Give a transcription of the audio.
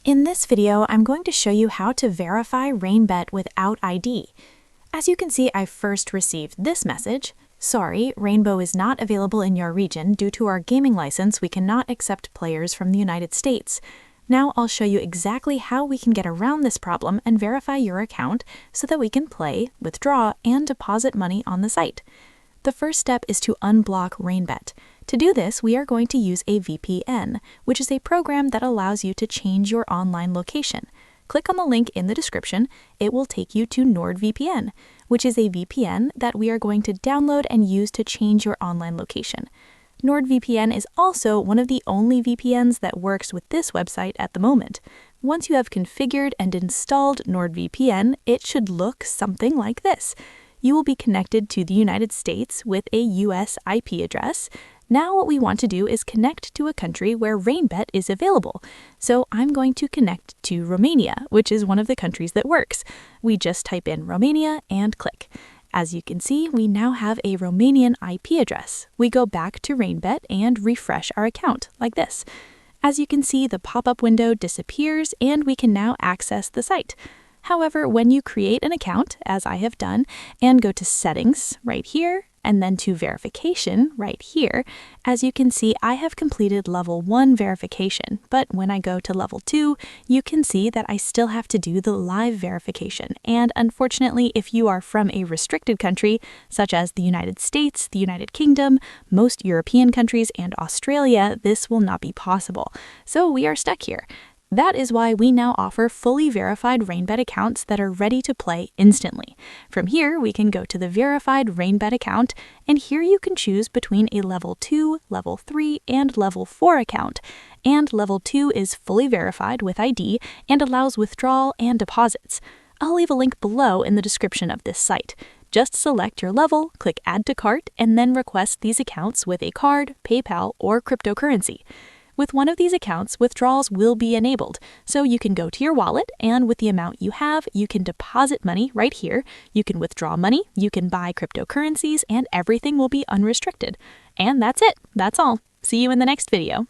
In this video, I'm going to show you how to verify RainBet without ID. As you can see, I first received this message. Sorry, Rainbow is not available in your region. Due to our gaming license, we cannot accept players from the United States. Now I'll show you exactly how we can get around this problem and verify your account so that we can play, withdraw, and deposit money on the site. The first step is to unblock RainBet. To do this, we are going to use a VPN, which is a program that allows you to change your online location. Click on the link in the description. It will take you to NordVPN, which is a VPN that we are going to download and use to change your online location. NordVPN is also one of the only VPNs that works with this website at the moment. Once you have configured and installed NordVPN, it should look something like this. You will be connected to the United States with a US IP address. Now what we want to do is connect to a country where RainBet is available. So I'm going to connect to Romania, which is one of the countries that works. We just type in Romania and click. As you can see, we now have a Romanian IP address. We go back to RainBet and refresh our account like this. As you can see, the pop-up window disappears and we can now access the site. However, when you create an account, as I have done, and go to Settings right here, and then to Verification right here, as you can see, I have completed level 1 verification, but when I go to level 2, you can see that I still have to do the live verification. And unfortunately, if you are from a restricted country, such as the United States, the United Kingdom, most European countries, and Australia, this will not be possible. So we are stuck here. That is why we now offer fully verified RainBet accounts that are ready to play instantly. From here, we can go to the verified RainBet account, and here you can choose between a level 2, level 3, and level 4 account. And level 2 is fully verified with ID and allows withdrawal and deposits. I'll leave a link below in the description of this site. Just select your level, click Add to Cart, and then request these accounts with a card, PayPal, or cryptocurrency. With one of these accounts, withdrawals will be enabled, so you can go to your wallet, and with the amount you have, you can deposit money right here, you can withdraw money, you can buy cryptocurrencies, and everything will be unrestricted. And that's it. That's all. See you in the next video.